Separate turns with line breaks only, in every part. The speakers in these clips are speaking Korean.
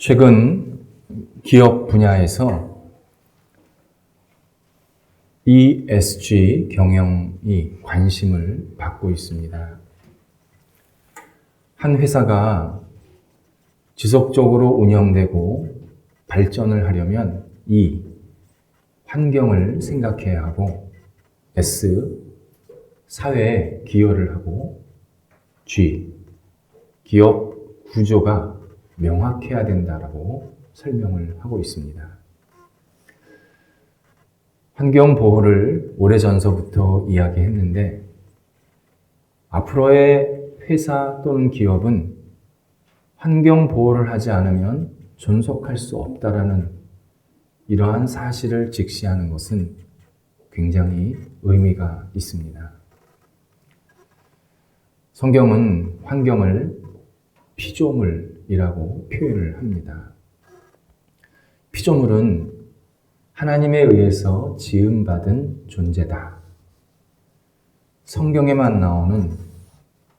최근 기업 분야에서 ESG 경영이 관심을 받고 있습니다. 한 회사가 지속적으로 운영되고 발전을 하려면 E, 환경을 생각해야 하고, S, 사회에 기여를 하고, G, 기업 구조가 명확해야 된다라고 설명을 하고 있습니다. 환경 보호를 오래전서부터 이야기했는데, 앞으로의 회사 또는 기업은 환경 보호를 하지 않으면 존속할 수 없다라는 이러한 사실을 직시하는 것은 굉장히 의미가 있습니다. 성경은 환경을 피조물이라고 표현을 합니다. 피조물은 하나님에 의해서 지음받은 존재다. 성경에만 나오는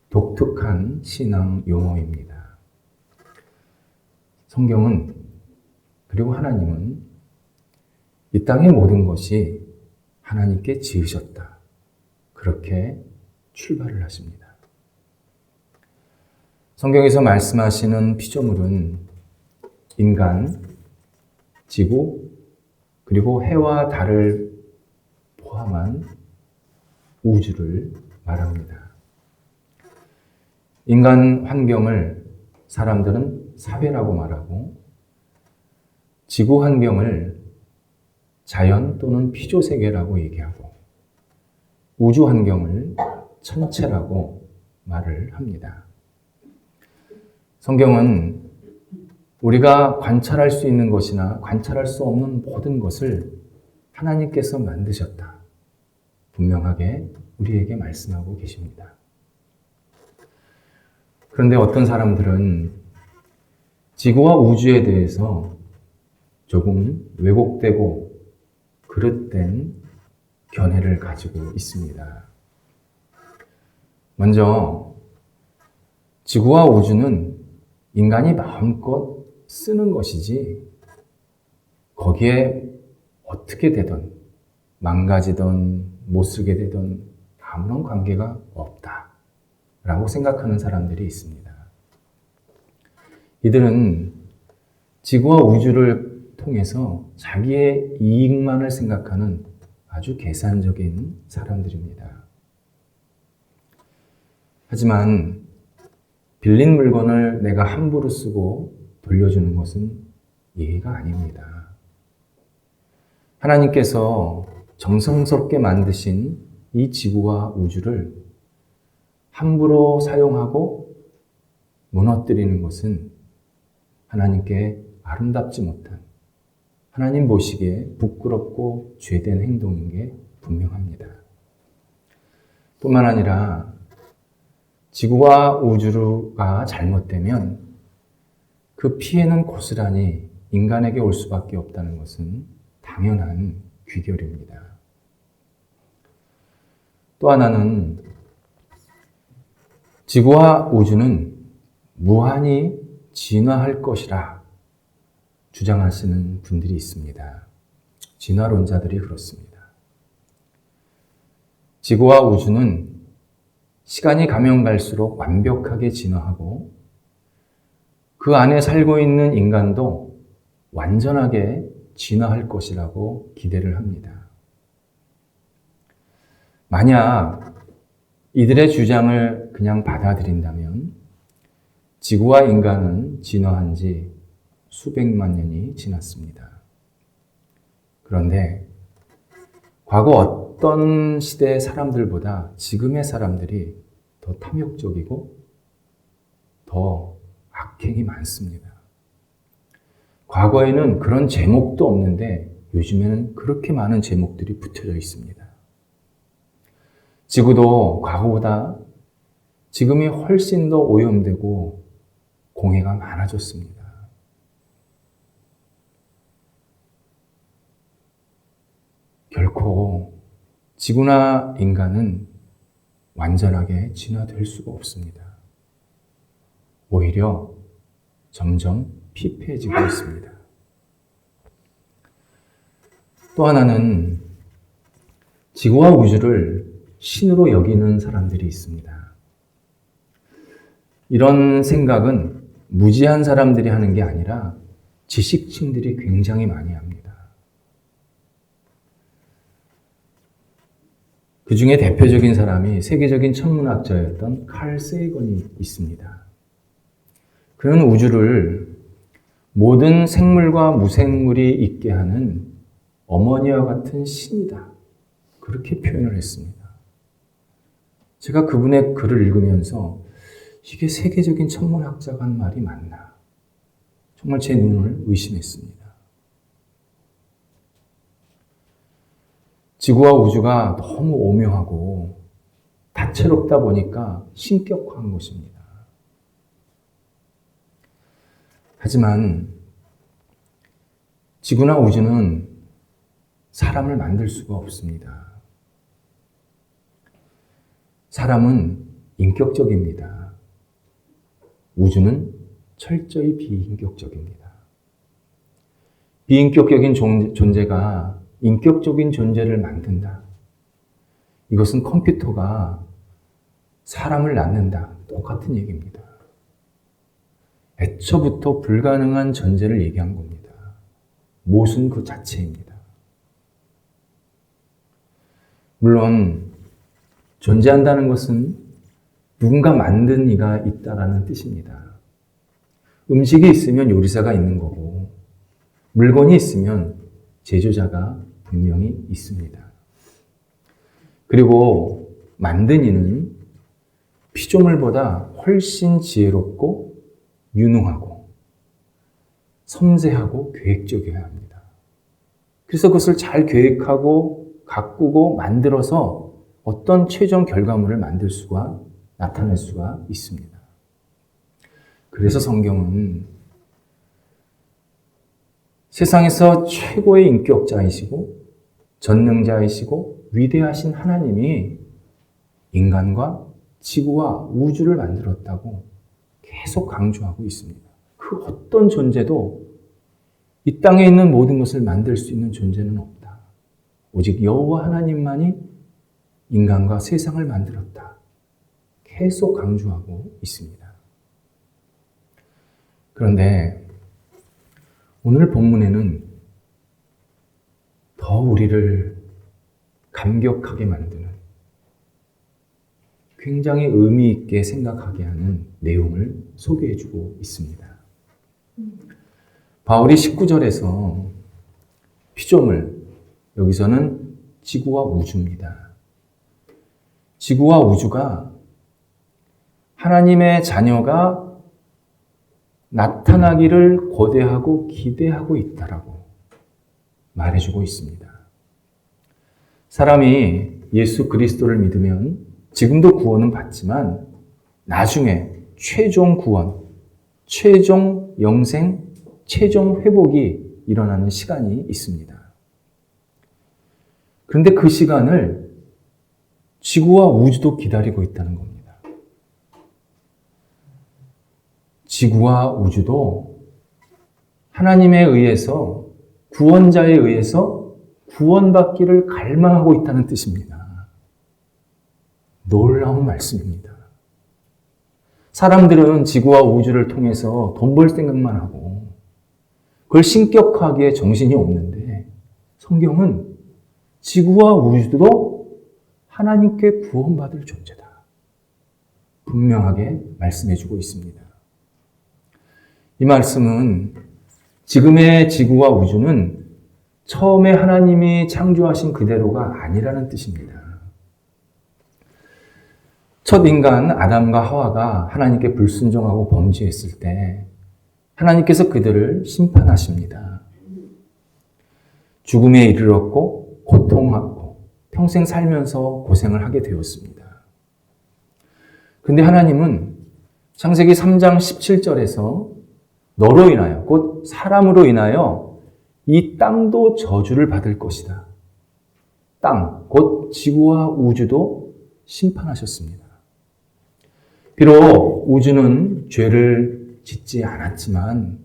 독특한 신앙 용어입니다. 성경은, 그리고 하나님은 이 땅의 모든 것이 하나님께 지으셨다. 그렇게 출발을 하십니다. 성경에서 말씀하시는 피조물은 인간, 지구, 그리고 해와 달을 포함한 우주를 말합니다. 인간 환경을 사람들은 사회라고 말하고, 지구 환경을 자연 또는 피조세계라고 얘기하고, 우주 환경을 천체라고 말을 합니다. 성경은 우리가 관찰할 수 있는 것이나 관찰할 수 없는 모든 것을 하나님께서 만드셨다. 분명하게 우리에게 말씀하고 계십니다. 그런데 어떤 사람들은 지구와 우주에 대해서 조금 왜곡되고 그릇된 견해를 가지고 있습니다. 먼저, 지구와 우주는 인간이 마음껏 쓰는 것이지 거기에 어떻게 되든 망가지든 못 쓰게 되든 아무런 관계가 없다라고 생각하는 사람들이 있습니다. 이들은 지구와 우주를 통해서 자기의 이익만을 생각하는 아주 계산적인 사람들입니다. 하지만 빌린 물건을 내가 함부로 쓰고 돌려주는 것은 예의가 아닙니다. 하나님께서 정성스럽게 만드신 이 지구와 우주를 함부로 사용하고 무너뜨리는 것은 하나님께 아름답지 못한, 하나님 보시기에 부끄럽고 죄된 행동인 게 분명합니다. 뿐만 아니라 지구와 우주가 잘못되면 그 피해는 고스란히 인간에게 올 수밖에 없다는 것은 당연한 귀결입니다. 또 하나는 지구와 우주는 무한히 진화할 것이라 주장하시는 분들이 있습니다. 진화론자들이 그렇습니다. 지구와 우주는 시간이 가면 갈수록 완벽하게 진화하고 그 안에 살고 있는 인간도 완전하게 진화할 것이라고 기대를 합니다. 만약 이들의 주장을 그냥 받아들인다면 지구와 인간은 진화한 지 수백만 년이 지났습니다. 그런데 과거 어떤 시대의 사람들보다 지금의 사람들이 더 탐욕적이고 더 악행이 많습니다. 과거에는 그런 제목도 없는데 요즘에는 그렇게 많은 제목들이 붙여져 있습니다. 지구도 과거보다 지금이 훨씬 더 오염되고 공해가 많아졌습니다. 결코 지구나 인간은 완전하게 진화될 수가 없습니다. 오히려 점점 피폐해지고 있습니다. 또 하나는 지구와 우주를 신으로 여기는 사람들이 있습니다. 이런 생각은 무지한 사람들이 하는 게 아니라 지식층들이 굉장히 많이 합니다. 그 중에 대표적인 사람이 세계적인 천문학자였던 칼 세이건이 있습니다. 그는 우주를 모든 생물과 무생물이 있게 하는 어머니와 같은 신이다. 그렇게 표현을 했습니다. 제가 그분의 글을 읽으면서 이게 세계적인 천문학자가 한 말이 맞나? 정말 제 눈을 의심했습니다. 지구와 우주가 너무 오묘하고 다채롭다 보니까 신격화한 것입니다. 하지만 지구나 우주는 사람을 만들 수가 없습니다. 사람은 인격적입니다. 우주는 철저히 비인격적입니다. 비인격적인 존재가 인격적인 존재를 만든다. 이것은 컴퓨터가 사람을 낳는다. 똑같은 얘기입니다. 애초부터 불가능한 존재를 얘기한 겁니다. 모순 그 자체입니다. 물론 존재한다는 것은 누군가 만든 이가 있다라는 뜻입니다. 음식이 있으면 요리사가 있는 거고 물건이 있으면 제조자가 분명히 있습니다. 그리고 만든 이는 피조물보다 훨씬 지혜롭고 유능하고 섬세하고 계획적이어야 합니다. 그래서 그것을 잘 계획하고 가꾸고 만들어서 어떤 최종 결과물을 나타낼 수가 있습니다. 그래서 성경은 세상에서 최고의 인격자이시고 전능자이시고 위대하신 하나님이 인간과 지구와 우주를 만들었다고 계속 강조하고 있습니다. 그 어떤 존재도 이 땅에 있는 모든 것을 만들 수 있는 존재는 없다. 오직 여호와 하나님만이 인간과 세상을 만들었다. 계속 강조하고 있습니다. 그런데 오늘 본문에는 더 우리를 감격하게 만드는 굉장히 의미 있게 생각하게 하는 내용을 소개해주고 있습니다. 바울이 19절에서 피조물, 여기서는 지구와 우주입니다. 지구와 우주가 하나님의 자녀가 나타나기를 고대하고 기대하고 있다라고 말해주고 있습니다. 사람이 예수 그리스도를 믿으면 지금도 구원은 받지만 나중에 최종 구원, 최종 영생, 최종 회복이 일어나는 시간이 있습니다. 그런데 그 시간을 지구와 우주도 기다리고 있다는 겁니다. 지구와 우주도 하나님에 의해서 구원자에 의해서 구원받기를 갈망하고 있다는 뜻입니다. 놀라운 말씀입니다. 사람들은 지구와 우주를 통해서 돈 벌 생각만 하고 그걸 신격화하기에 정신이 없는데 성경은 지구와 우주도 하나님께 구원받을 존재다. 분명하게 말씀해주고 있습니다. 이 말씀은 지금의 지구와 우주는 처음에 하나님이 창조하신 그대로가 아니라는 뜻입니다. 첫 인간 아담과 하와가 하나님께 불순종하고 범죄했을 때 하나님께서 그들을 심판하십니다. 죽음에 이르렀고 고통하고 평생 살면서 고생을 하게 되었습니다. 그런데 하나님은 창세기 3장 17절에서 너로 인하여, 곧 사람으로 인하여 이 땅도 저주를 받을 것이다. 땅, 곧 지구와 우주도 심판하셨습니다. 비록 우주는 죄를 짓지 않았지만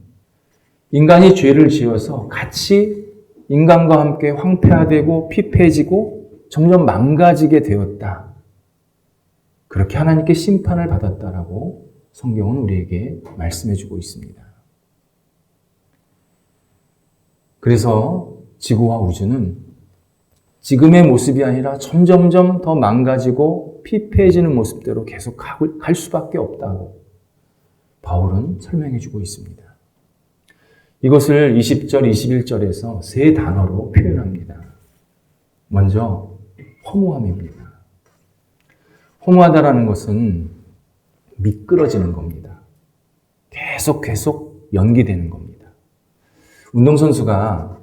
인간이 죄를 지어서 같이 인간과 함께 황폐화되고 피폐해지고 점점 망가지게 되었다. 그렇게 하나님께 심판을 받았다라고 성경은 우리에게 말씀해주고 있습니다. 그래서 지구와 우주는 지금의 모습이 아니라 점점점 더 망가지고 피폐해지는 모습대로 계속 갈 수밖에 없다고 바울은 설명해주고 있습니다. 이것을 20절, 21절에서 세 단어로 표현합니다. 먼저 허무함입니다. 허무하다라는 것은 미끄러지는 겁니다. 계속 연기되는 겁니다. 운동선수가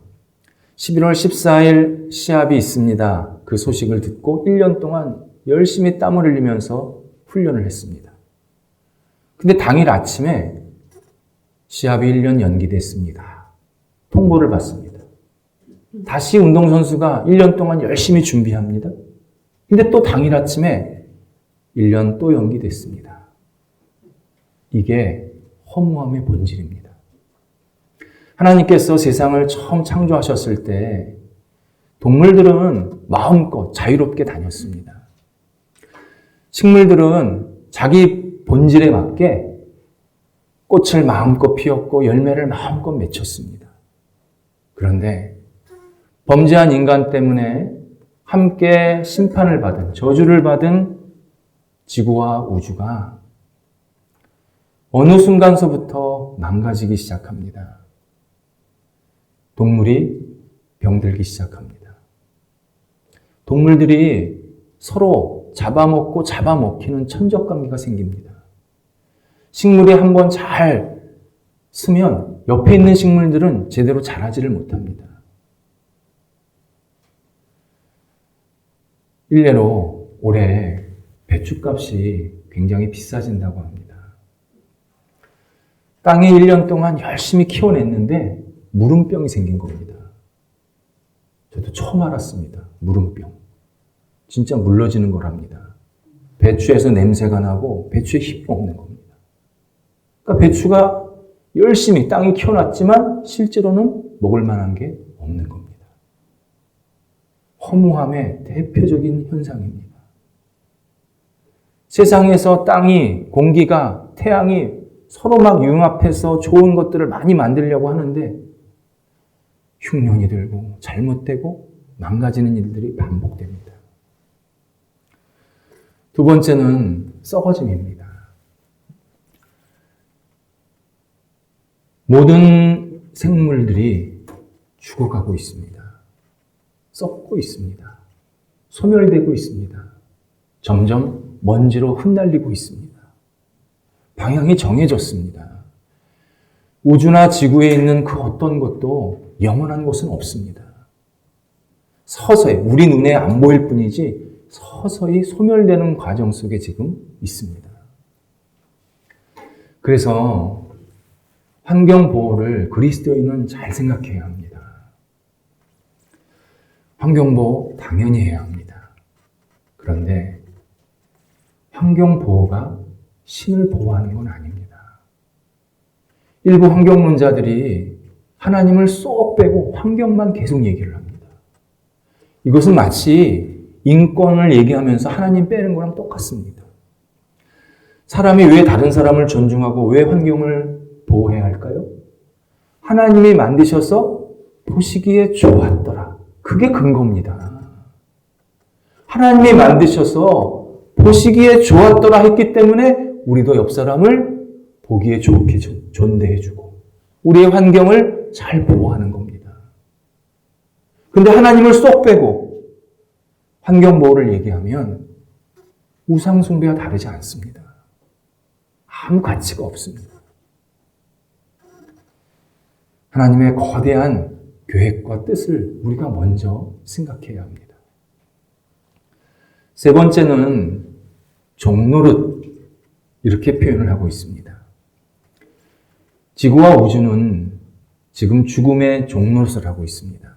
11월 14일 시합이 있습니다. 그 소식을 듣고 1년 동안 열심히 땀을 흘리면서 훈련을 했습니다. 근데 당일 아침에 시합이 1년 연기됐습니다. 통보를 받습니다. 다시 운동선수가 1년 동안 열심히 준비합니다. 근데 또 당일 아침에 1년 또 연기됐습니다. 이게 허무함의 본질입니다. 하나님께서 세상을 처음 창조하셨을 때 동물들은 마음껏 자유롭게 다녔습니다. 식물들은 자기 본질에 맞게 꽃을 마음껏 피웠고 열매를 마음껏 맺혔습니다. 그런데 범죄한 인간 때문에 함께 심판을 받은, 저주를 받은 지구와 우주가 어느 순간서부터 망가지기 시작합니다. 동물이 병들기 시작합니다. 동물들이 서로 잡아먹고 잡아먹히는 천적관계가 생깁니다. 식물이 한번 잘 쓰면 옆에 있는 식물들은 제대로 자라지를 못합니다. 일례로 올해 배추값이 굉장히 비싸진다고 합니다. 땅에 1년 동안 열심히 키워냈는데 무름병이 생긴 겁니다. 저도 처음 알았습니다. 무름병. 진짜 물러지는 거랍니다. 배추에서 냄새가 나고 배추에 힘이 없는 겁니다. 그러니까 배추가 열심히 땅이 키워놨지만 실제로는 먹을 만한 게 없는 겁니다. 허무함의 대표적인 현상입니다. 세상에서 땅이, 공기가, 태양이 서로 막 융합해서 좋은 것들을 많이 만들려고 하는데 흉년이 들고 잘못되고 망가지는 일들이 반복됩니다. 두 번째는 썩어짐입니다. 모든 생물들이 죽어가고 있습니다. 썩고 있습니다. 소멸되고 있습니다. 점점 먼지로 흩날리고 있습니다. 방향이 정해졌습니다. 우주나 지구에 있는 그 어떤 것도 영원한 것은 없습니다. 서서히, 우리 눈에 안 보일 뿐이지 서서히 소멸되는 과정 속에 지금 있습니다. 그래서 환경보호를 그리스도인은 잘 생각해야 합니다. 환경보호 당연히 해야 합니다. 그런데 환경보호가 신을 보호하는 건 아닙니다. 일부 환경론자들이 하나님을 쏙 빼고 환경만 계속 얘기를 합니다. 이것은 마치 인권을 얘기하면서 하나님 빼는 거랑 똑같습니다. 사람이 왜 다른 사람을 존중하고 왜 환경을 보호해야 할까요? 하나님이 만드셔서 보시기에 좋았더라. 그게 근거입니다. 하나님이 만드셔서 보시기에 좋았더라 했기 때문에 우리도 옆 사람을 보기에 좋게 존대해주고 우리의 환경을 잘 보호하는 겁니다. 근데 하나님을 쏙 빼고 환경보호를 얘기하면 우상숭배와 다르지 않습니다. 아무 가치가 없습니다. 하나님의 거대한 계획과 뜻을 우리가 먼저 생각해야 합니다. 세 번째는 종노릇, 이렇게 표현을 하고 있습니다. 지구와 우주는 지금 죽음의 종노릇을 하고 있습니다.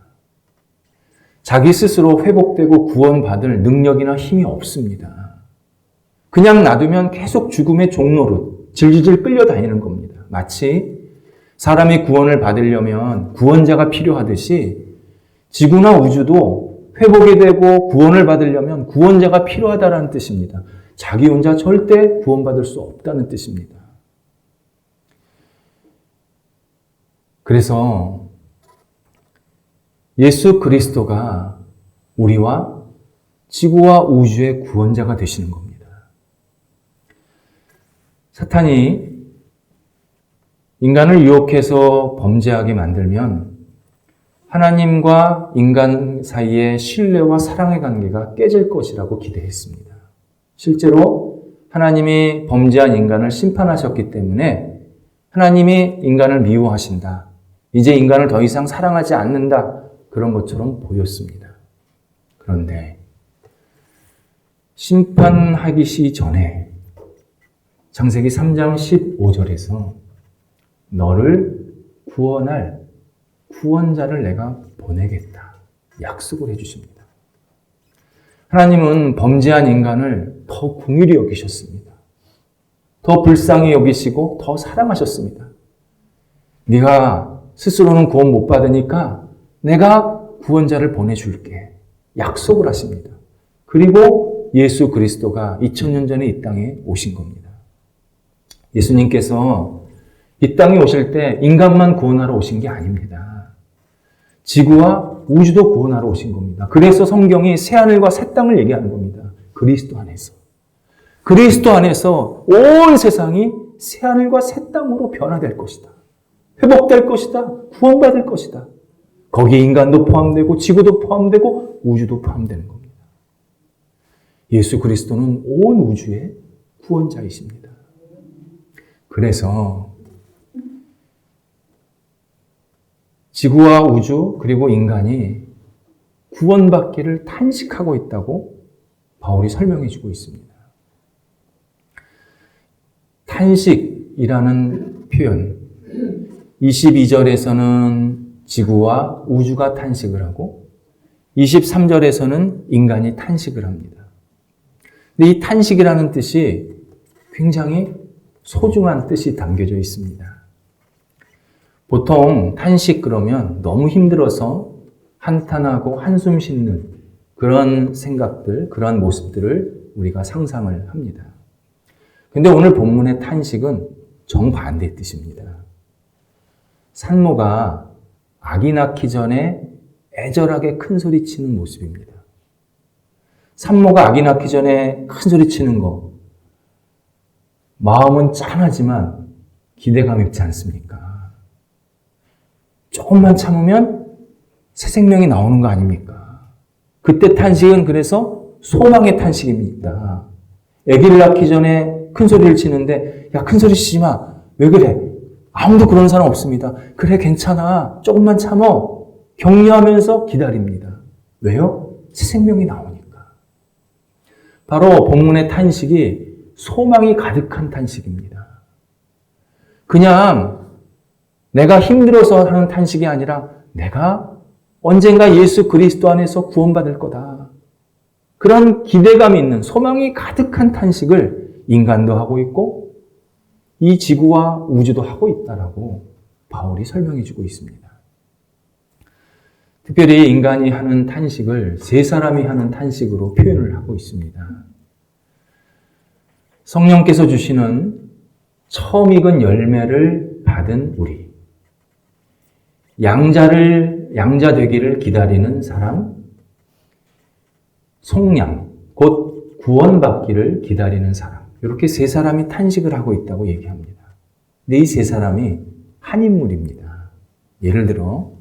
자기 스스로 회복되고 구원받을 능력이나 힘이 없습니다. 그냥 놔두면 계속 죽음의 종노릇, 질질질 끌려다니는 겁니다. 마치 사람이 구원을 받으려면 구원자가 필요하듯이 지구나 우주도 회복이 되고 구원을 받으려면 구원자가 필요하다는 뜻입니다. 자기 혼자 절대 구원받을 수 없다는 뜻입니다. 그래서 예수 그리스도가 우리와 지구와 우주의 구원자가 되시는 겁니다. 사탄이 인간을 유혹해서 범죄하게 만들면 하나님과 인간 사이의 신뢰와 사랑의 관계가 깨질 것이라고 기대했습니다. 실제로 하나님이 범죄한 인간을 심판하셨기 때문에 하나님이 인간을 미워하신다. 이제 인간을 더 이상 사랑하지 않는다. 그런 것처럼 보였습니다. 그런데 심판하기 전에 창세기 3장 15절에서 너를 구원할 구원자를 내가 보내겠다. 약속을 해주십니다. 하나님은 범죄한 인간을 더 긍휼히 여기셨습니다. 더 불쌍히 여기시고 더 사랑하셨습니다. 네가 스스로는 구원 못 받으니까 내가 구원자를 보내줄게. 약속을 하십니다. 그리고 예수 그리스도가 2000년 전에 이 땅에 오신 겁니다. 예수님께서 이 땅에 오실 때 인간만 구원하러 오신 게 아닙니다. 지구와 우주도 구원하러 오신 겁니다. 그래서 성경이 새하늘과 새 땅을 얘기하는 겁니다. 그리스도 안에서. 그리스도 안에서 온 세상이 새하늘과 새 땅으로 변화될 것이다. 회복될 것이다. 구원받을 것이다. 거기에 인간도 포함되고 지구도 포함되고 우주도 포함되는 겁니다. 예수 그리스도는 온 우주의 구원자이십니다. 그래서 지구와 우주 그리고 인간이 구원받기를 탄식하고 있다고 바울이 설명해 주고 있습니다. 탄식이라는 표현 22절에서는 지구와 우주가 탄식을 하고 23절에서는 인간이 탄식을 합니다. 근데 이 탄식이라는 뜻이 굉장히 소중한 뜻이 담겨져 있습니다. 보통 탄식 그러면 너무 힘들어서 한탄하고 한숨 쉬는 그런 생각들, 그런 모습들을 우리가 상상을 합니다. 근데 오늘 본문의 탄식은 정반대의 뜻입니다. 산모가 아기 낳기 전에 애절하게 큰 소리 치는 모습입니다. 산모가 아기 낳기 전에 큰 소리 치는 거, 마음은 짠하지만 기대감 있지 않습니까? 조금만 참으면 새 생명이 나오는 거 아닙니까? 그때 탄식은 그래서 소망의 탄식입니다. 아기를 낳기 전에 큰 소리를 치는데 야, 큰 소리 치지 마. 왜 그래? 아무도 그런 사람 없습니다. 그래, 괜찮아. 조금만 참어. 격려하면서 기다립니다. 왜요? 새 생명이 나오니까. 바로 본문의 탄식이 소망이 가득한 탄식입니다. 그냥 내가 힘들어서 하는 탄식이 아니라 내가 언젠가 예수 그리스도 안에서 구원받을 거다. 그런 기대감이 있는 소망이 가득한 탄식을 인간도 하고 있고 이 지구와 우주도 하고 있다라고 바울이 설명해 주고 있습니다. 특별히 인간이 하는 탄식을 세 사람이 하는 탄식으로 표현을 하고 있습니다. 성령께서 주시는 처음 익은 열매를 받은 우리, 양자 되기를 기다리는 사람, 속량, 곧 구원받기를 기다리는 사람, 이렇게 세 사람이 탄식을 하고 있다고 얘기합니다. 근데 이 세 사람이 한 인물입니다. 예를 들어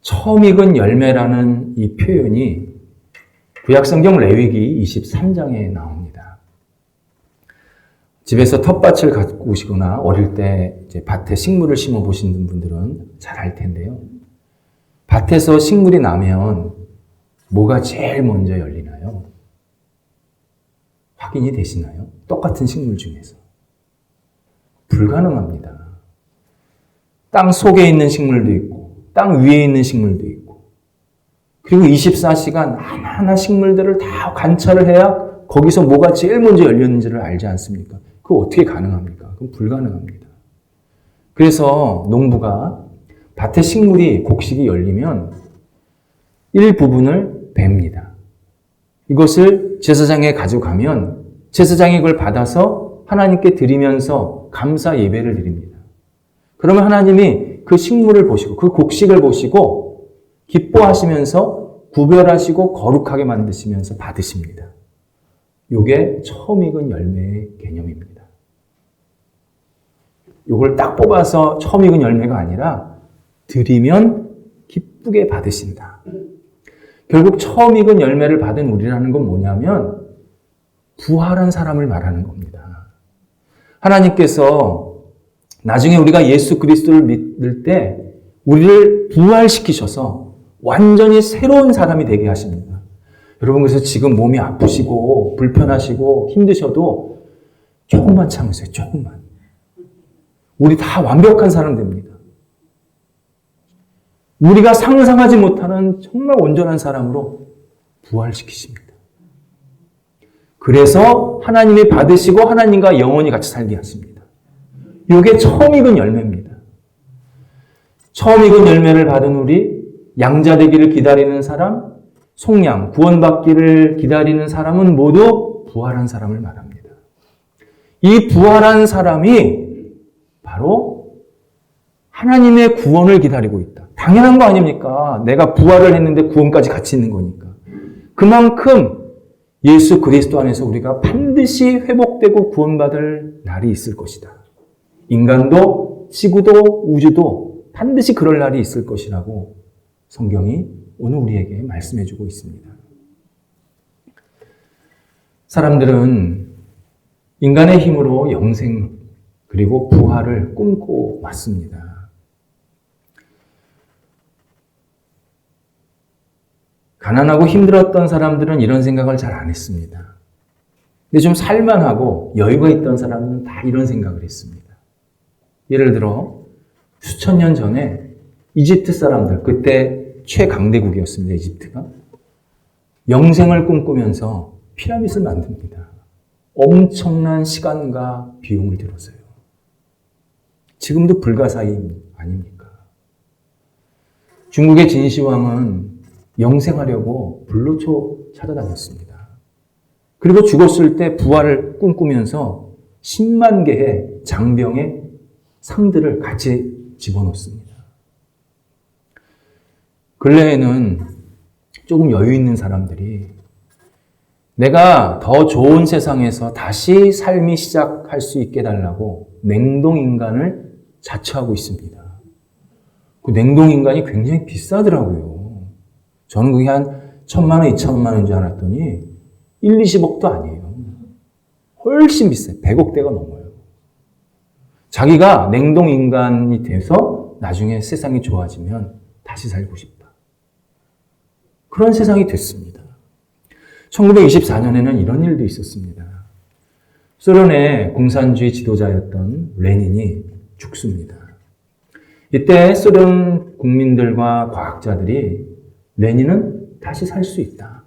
처음 익은 열매라는 이 표현이 구약성경 레위기 23장에 나옵니다. 집에서 텃밭을 가꾸시거나 어릴 때 이제 밭에 식물을 심어 보신 분들은 잘 알 텐데요. 밭에서 식물이 나면 뭐가 제일 먼저 열리나요? 확인이 되시나요? 똑같은 식물 중에서. 불가능합니다. 땅 속에 있는 식물도 있고 땅 위에 있는 식물도 있고 그리고 24시간 하나하나 식물들을 다 관찰을 해야 거기서 뭐가 제일 먼저 열렸는지를 알지 않습니까? 그거 어떻게 가능합니까? 그건 불가능합니다. 그래서 농부가 밭에 식물이 곡식이 열리면 일부분을 뱁니다. 이것을 제사장에 가져가면 제사장이 그걸 받아서 하나님께 드리면서 감사 예배를 드립니다. 그러면 하나님이 그 식물을 보시고 그 곡식을 보시고 기뻐하시면서 구별하시고 거룩하게 만드시면서 받으십니다. 이게 처음 익은 열매의 개념입니다. 이걸 딱 뽑아서 처음 익은 열매가 아니라 드리면 기쁘게 받으신다. 결국 처음 익은 열매를 받은 우리라는 건 뭐냐면 부활한 사람을 말하는 겁니다. 하나님께서 나중에 우리가 예수 그리스도를 믿을 때 우리를 부활시키셔서 완전히 새로운 사람이 되게 하십니다. 여러분, 그래서 지금 몸이 아프시고 불편하시고 힘드셔도 조금만 참으세요. 조금만. 우리 다 완벽한 사람 됩니다. 우리가 상상하지 못하는 정말 온전한 사람으로 부활시키십니다. 그래서 하나님이 받으시고 하나님과 영원히 같이 살게 하십니다. 이게 처음 익은 열매입니다. 처음 익은 열매를 받은 우리, 양자 되기를 기다리는 사람, 속량, 구원받기를 기다리는 사람은 모두 부활한 사람을 말합니다. 이 부활한 사람이 바로 하나님의 구원을 기다리고 있다. 당연한 거 아닙니까? 내가 부활을 했는데 구원까지 같이 있는 거니까. 그만큼 예수 그리스도 안에서 우리가 반드시 회복되고 구원받을 날이 있을 것이다. 인간도 지구도 우주도 반드시 그럴 날이 있을 것이라고 성경이 오늘 우리에게 말씀해 주고 있습니다. 사람들은 인간의 힘으로 영생 그리고 부활을 꿈꿔 왔습니다. 가난하고 힘들었던 사람들은 이런 생각을 잘 안 했습니다. 근데 좀 살만하고 여유가 있던 사람은 다 이런 생각을 했습니다. 예를 들어 수천 년 전에 이집트 사람들, 그때 최강대국이었습니다. 이집트가. 영생을 꿈꾸면서 피라밋을 만듭니다. 엄청난 시간과 비용을 들여서요. 지금도 불가사의 아닙니까? 중국의 진시황은 영생하려고 불로초 찾아다녔습니다. 그리고 죽었을 때 부활을 꿈꾸면서 10만 개의 장병의 상들을 같이 집어넣습니다. 근래에는 조금 여유 있는 사람들이 내가 더 좋은 세상에서 다시 삶이 시작할 수 있게 해달라고 냉동인간을 자처하고 있습니다. 그 냉동인간이 굉장히 비싸더라고요. 저는 그게 한 1,000만 원, 2,000만 원인 줄 알았더니 1, 20억도 아니에요. 훨씬 비싸요. 100억대가 넘어요. 자기가 냉동인간이 돼서 나중에 세상이 좋아지면 다시 살고 싶다. 그런 세상이 됐습니다. 1924년에는 이런 일도 있었습니다. 소련의 공산주의 지도자였던 레닌이 죽습니다. 이때 소련 국민들과 과학자들이 레닌은 다시 살 수 있다.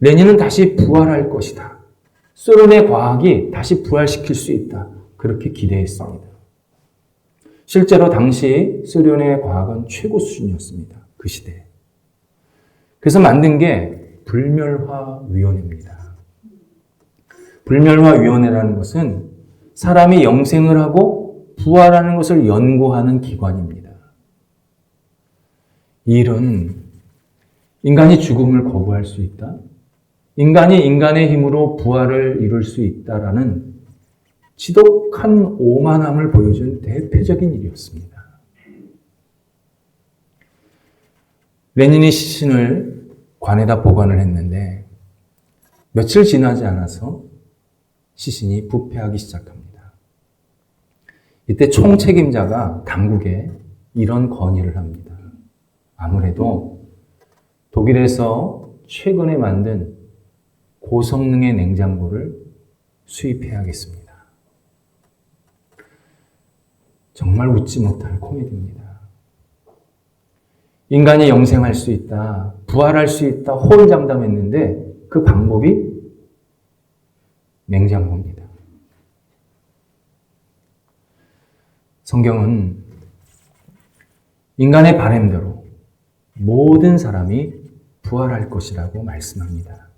레닌은 다시 부활할 것이다. 소련의 과학이 다시 부활시킬 수 있다. 그렇게 기대했습니다. 실제로 당시 소련의 과학은 최고 수준이었습니다. 그 시대에. 그래서 만든 게 불멸화위원회입니다. 불멸화위원회라는 것은 사람이 영생을 하고 부활하는 것을 연구하는 기관입니다. 이 일은 인간이 죽음을 거부할 수 있다. 인간이 인간의 힘으로 부활을 이룰 수 있다라는 지독한 오만함을 보여준 대표적인 일이었습니다. 레닌이 시신을 관에다 보관을 했는데 며칠 지나지 않아서 시신이 부패하기 시작합니다. 이때 총책임자가 당국에 이런 건의를 합니다. 아무래도 독일에서 최근에 만든 고성능의 냉장고를 수입해야겠습니다. 정말 웃지 못할 코미디입니다. 인간이 영생할 수 있다, 부활할 수 있다, 호언장담했는데 그 방법이 냉장고입니다. 성경은 인간의 바람대로 모든 사람이 부활할 것이라고 말씀합니다.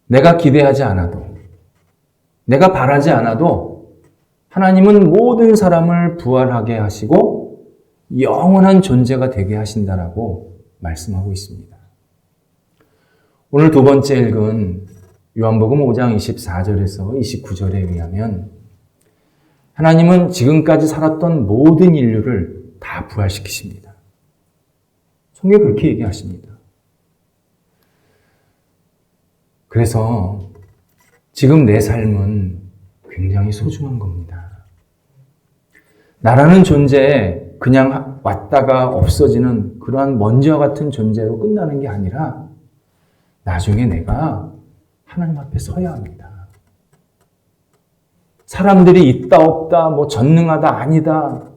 내가 기대하지 않아도, 내가 바라지 않아도 하나님은 모든 사람을 부활하게 하시고 영원한 존재가 되게 하신다라고 말씀하고 있습니다. 오늘 두 번째 읽은 요한복음 5장 24절에서 29절에 의하면 하나님은 지금까지 살았던 모든 인류를 다 부활시키십니다. 성경에 그렇게 얘기하십니다. 그래서 지금 내 삶은 굉장히 소중한 겁니다. 나라는 존재에 그냥 왔다가 없어지는 그러한 먼지와 같은 존재로 끝나는 게 아니라 나중에 내가 하나님 앞에 서야 합니다. 사람들이 있다 없다 뭐 전능하다 아니다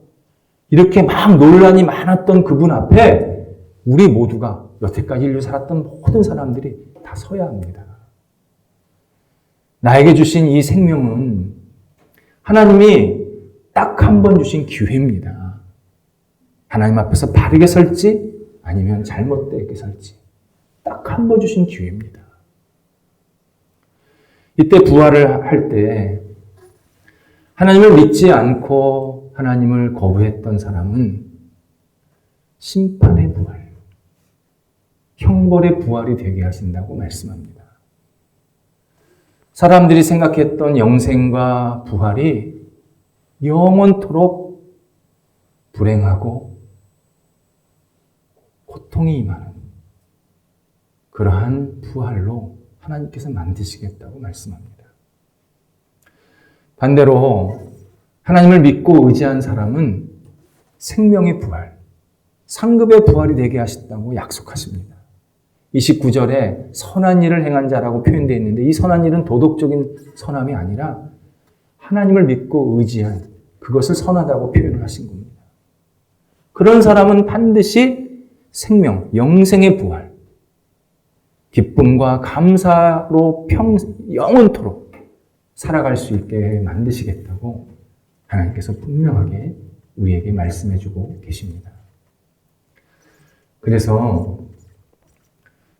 이렇게 막 논란이 많았던 그분 앞에 우리 모두가 여태까지 인류 살았던 모든 사람들이 다 서야 합니다. 나에게 주신 이 생명은 하나님이 딱 한 번 주신 기회입니다. 하나님 앞에서 바르게 설지 아니면 잘못되게 설지 딱 한 번 주신 기회입니다. 이때 부활을 할 때 하나님을 믿지 않고 하나님을 거부했던 사람은 심판의 부활, 형벌의 부활이 되게 하신다고 말씀합니다. 사람들이 생각했던 영생과 부활이 영원토록 불행하고 고통이 임하는 그러한 부활로 하나님께서 만드시겠다고 말씀합니다. 반대로 하나님을 믿고 의지한 사람은 생명의 부활, 상급의 부활이 되게 하셨다고 약속하십니다. 29절에 선한 일을 행한 자라고 표현되어 있는데 이 선한 일은 도덕적인 선함이 아니라 하나님을 믿고 의지한 그것을 선하다고 표현을 하신 겁니다. 그런 사람은 반드시 생명, 영생의 부활, 기쁨과 감사로 영원토록 살아갈 수 있게 만드시겠다고 하나님께서 분명하게 우리에게 말씀해주고 계십니다. 그래서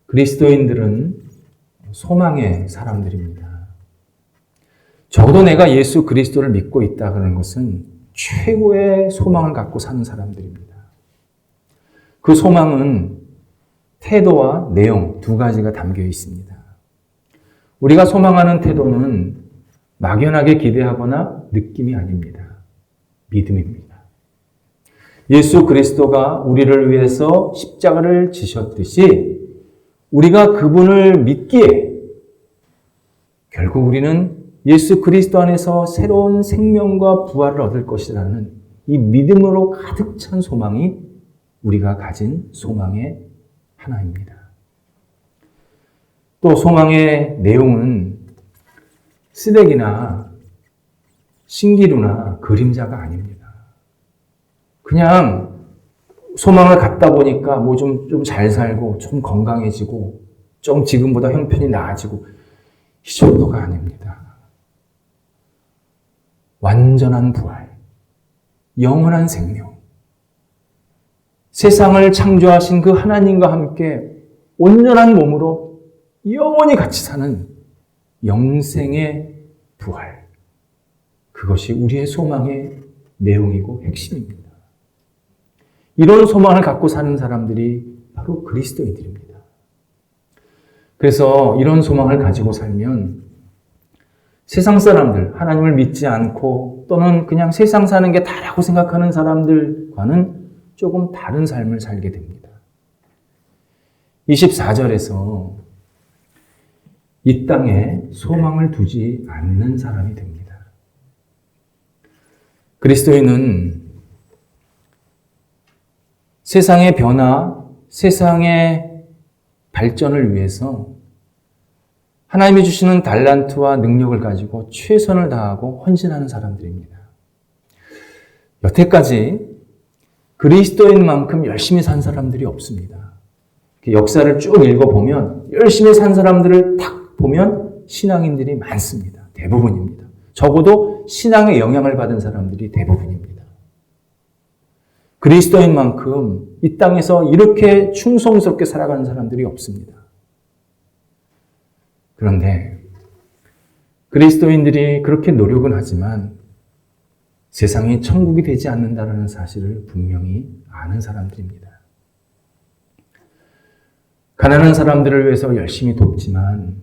그리스도인들은 소망의 사람들입니다. 적어도 내가 예수 그리스도를 믿고 있다 그러는 것은 최고의 소망을 갖고 사는 사람들입니다. 그 소망은 태도와 내용 두 가지가 담겨 있습니다. 우리가 소망하는 태도는 막연하게 기대하거나 느낌이 아닙니다. 믿음입니다. 예수 그리스도가 우리를 위해서 십자가를 지셨듯이 우리가 그분을 믿기에 결국 우리는 예수 그리스도 안에서 새로운 생명과 부활을 얻을 것이라는 이 믿음으로 가득 찬 소망이 우리가 가진 소망의 하나입니다. 또 소망의 내용은 쓰레기나 신기루나 그림자가 아닙니다. 그냥 소망을 갖다 보니까 뭐 좀 잘 살고 좀 건강해지고 좀 지금보다 형편이 나아지고 이 정도가 아닙니다. 완전한 부활, 영원한 생명, 세상을 창조하신 그 하나님과 함께 온전한 몸으로 영원히 같이 사는 영생의 부활. 그것이 우리의 소망의 내용이고 핵심입니다. 이런 소망을 갖고 사는 사람들이 바로 그리스도인들입니다. 그래서 이런 소망을 가지고 살면 세상 사람들, 하나님을 믿지 않고 또는 그냥 세상 사는 게 다라고 생각하는 사람들과는 조금 다른 삶을 살게 됩니다. 24절에서 이 땅에 소망을 두지 않는 사람이 됩니다. 그리스도인은 세상의 변화, 세상의 발전을 위해서 하나님이 주시는 달란트와 능력을 가지고 최선을 다하고 헌신하는 사람들입니다. 여태까지 그리스도인만큼 열심히 산 사람들이 없습니다. 역사를 쭉 읽어보면 열심히 산 사람들을 딱 보면 신앙인들이 많습니다. 대부분입니다. 적어도 그리고 신앙의 영향을 받은 사람들이 대부분입니다. 그리스도인만큼 이 땅에서 이렇게 충성스럽게 살아가는 사람들이 없습니다. 그런데 그리스도인들이 그렇게 노력은 하지만 세상이 천국이 되지 않는다는 사실을 분명히 아는 사람들입니다. 가난한 사람들을 위해서 열심히 돕지만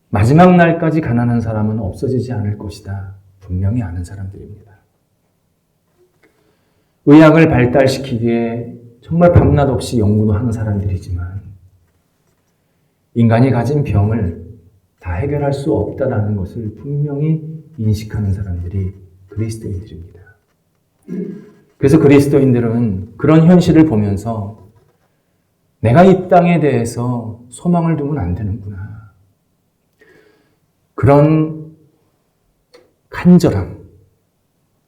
마지막 날까지 가난한 사람은 없어지지 않을 것이다. 분명히 아는 사람들입니다. 의학을 발달시키기에 정말 밤낮 없이 연구도 하는 사람들이지만 인간이 가진 병을 다 해결할 수 없다는 것을 분명히 인식하는 사람들이 그리스도인들입니다. 그래서 그리스도인들은 그런 현실을 보면서 내가 이 땅에 대해서 소망을 두면 안 되는구나. 그런 간절함,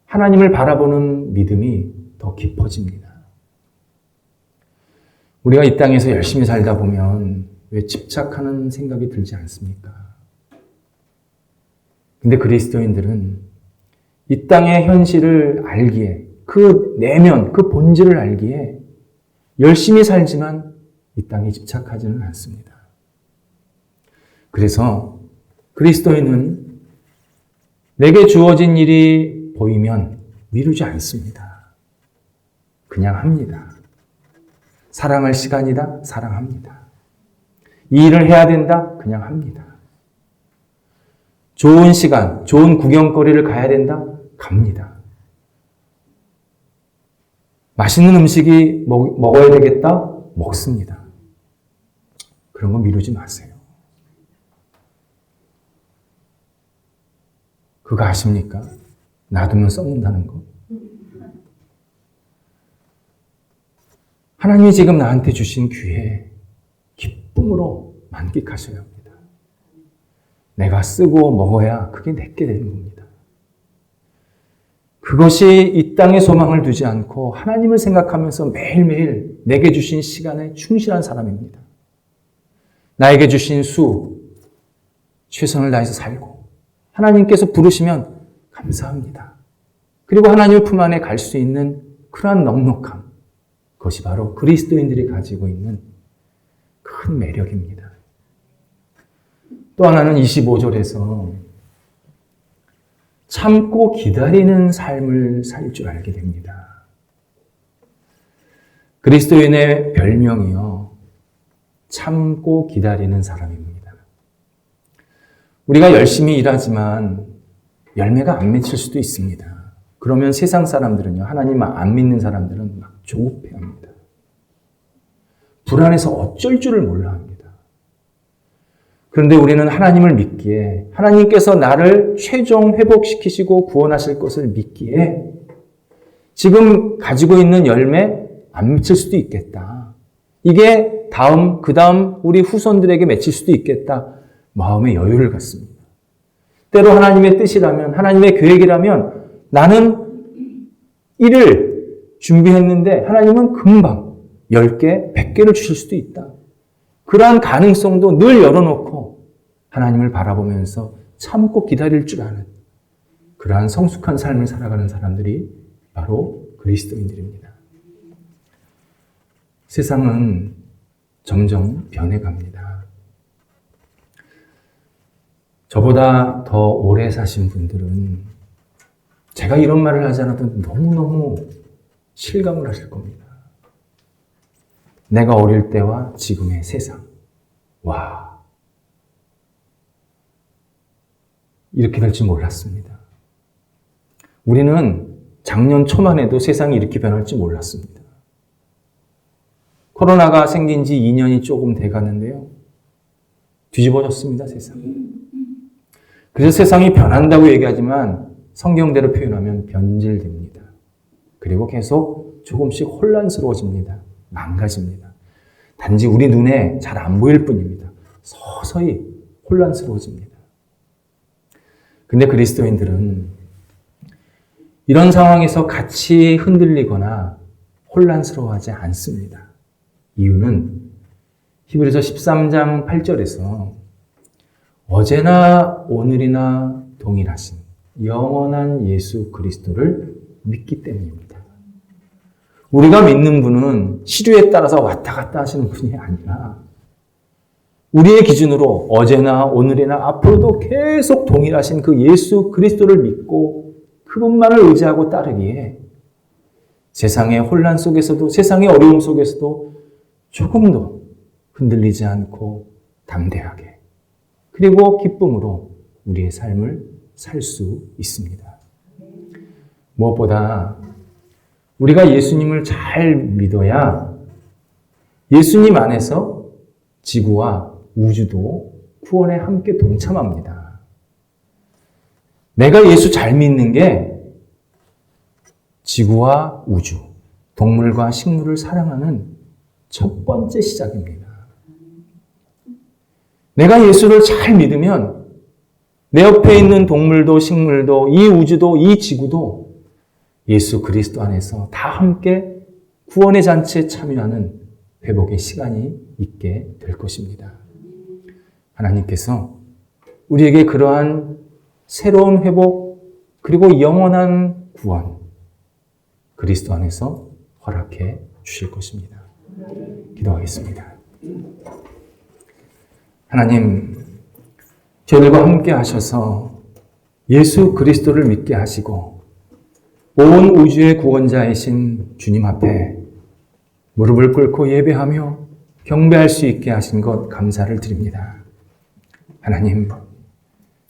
하나님을 바라보는 믿음이 더 깊어집니다. 우리가 이 땅에서 열심히 살다 보면 왜 집착하는 생각이 들지 않습니까? 근데 그리스도인들은 이 땅의 현실을 알기에, 그 내면, 그 본질을 알기에 열심히 살지만 이 땅에 집착하지는 않습니다. 그래서 그리스도인은 내게 주어진 일이 보이면 미루지 않습니다. 그냥 합니다. 사랑할 시간이다? 사랑합니다. 이 일을 해야 된다? 그냥 합니다. 좋은 시간, 좋은 구경거리를 가야 된다? 갑니다. 맛있는 음식이 먹어야 되겠다? 먹습니다. 그런 거 미루지 마세요. 그거 아십니까? 놔두면 썩는다는 거. 하나님이 지금 나한테 주신 기회 기쁨으로 만끽하셔야 합니다. 내가 쓰고 먹어야 그게 내게 되는 겁니다. 그것이 이 땅에 소망을 두지 않고 하나님을 생각하면서 매일매일 내게 주신 시간에 충실한 사람입니다. 나에게 주신 최선을 다해서 살고 하나님께서 부르시면 감사합니다. 그리고 하나님의 품 안에 갈 수 있는 그러한 넉넉함, 그것이 바로 그리스도인들이 가지고 있는 큰 매력입니다. 또 하나는 25절에서 참고 기다리는 삶을 살 줄 알게 됩니다. 그리스도인의 별명이요, 참고 기다리는 사람입니다. 우리가 열심히 일하지만 열매가 안 맺힐 수도 있습니다. 그러면 세상 사람들은요, 하나님 안 믿는 사람들은 막 조급해합니다. 불안해서 어쩔 줄을 몰라 합니다. 그런데 우리는 하나님을 믿기에, 하나님께서 나를 최종 회복시키시고 구원하실 것을 믿기에 지금 가지고 있는 열매 안 맺힐 수도 있겠다. 이게 그 다음 우리 후손들에게 맺힐 수도 있겠다. 마음의 여유를 갖습니다. 때로 하나님의 뜻이라면, 하나님의 계획이라면 나는 일을 준비했는데 하나님은 금방 10개, 100개를 주실 수도 있다. 그러한 가능성도 늘 열어놓고 하나님을 바라보면서 참고 기다릴 줄 아는 그러한 성숙한 삶을 살아가는 사람들이 바로 그리스도인들입니다. 세상은 점점 변해갑니다. 저보다 더 오래 사신 분들은 제가 이런 말을 하지 않아도 너무너무 실감을 하실 겁니다. 내가 어릴 때와 지금의 세상. 와, 이렇게 될 줄 몰랐습니다. 우리는 작년 초만 해도 세상이 이렇게 변할 줄 몰랐습니다. 코로나가 생긴 지 2년이 조금 돼가는데요. 뒤집어졌습니다, 세상이. 그래서 세상이 변한다고 얘기하지만 성경대로 표현하면 변질됩니다. 그리고 계속 조금씩 혼란스러워집니다. 망가집니다. 단지 우리 눈에 잘 안 보일 뿐입니다. 서서히 혼란스러워집니다. 근데 그리스도인들은 이런 상황에서 같이 흔들리거나 혼란스러워하지 않습니다. 이유는 히브리서 13장 8절에서 어제나 오늘이나 동일하신 영원한 예수 그리스도를 믿기 때문입니다. 우리가 믿는 분은 시류에 따라서 왔다 갔다 하시는 분이 아니라 우리의 기준으로 어제나 오늘이나 앞으로도 계속 동일하신 그 예수 그리스도를 믿고 그분만을 의지하고 따르기에 세상의 혼란 속에서도 세상의 어려움 속에서도 조금도 흔들리지 않고 담대하게 그리고 기쁨으로 우리의 삶을 살 수 있습니다. 무엇보다 우리가 예수님을 잘 믿어야 예수님 안에서 지구와 우주도 구원에 함께 동참합니다. 내가 예수 잘 믿는 게 지구와 우주, 동물과 식물을 사랑하는 첫 번째 시작입니다. 내가 예수를 잘 믿으면 내 옆에 있는 동물도 식물도 이 우주도 이 지구도 예수 그리스도 안에서 다 함께 구원의 잔치에 참여하는 회복의 시간이 있게 될 것입니다. 하나님께서 우리에게 그러한 새로운 회복 그리고 영원한 구원 그리스도 안에서 허락해 주실 것입니다. 기도하겠습니다. 하나님, 저희들과 함께 하셔서 예수 그리스도를 믿게 하시고 온 우주의 구원자이신 주님 앞에 무릎을 꿇고 예배하며 경배할 수 있게 하신 것 감사를 드립니다. 하나님,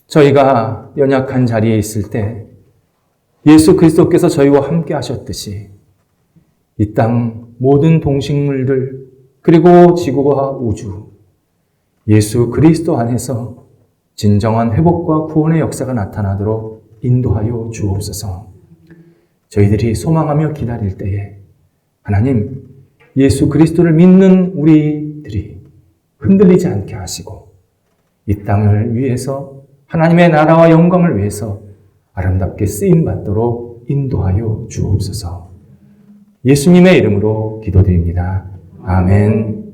저희가 연약한 자리에 있을 때 예수 그리스도께서 저희와 함께 하셨듯이 이 땅 모든 동식물들 그리고 지구와 우주 예수 그리스도 안에서 진정한 회복과 구원의 역사가 나타나도록 인도하여 주옵소서. 저희들이 소망하며 기다릴 때에 하나님 예수 그리스도를 믿는 우리들이 흔들리지 않게 하시고 이 땅을 위해서 하나님의 나라와 영광을 위해서 아름답게 쓰임받도록 인도하여 주옵소서. 예수님의 이름으로 기도드립니다. 아멘.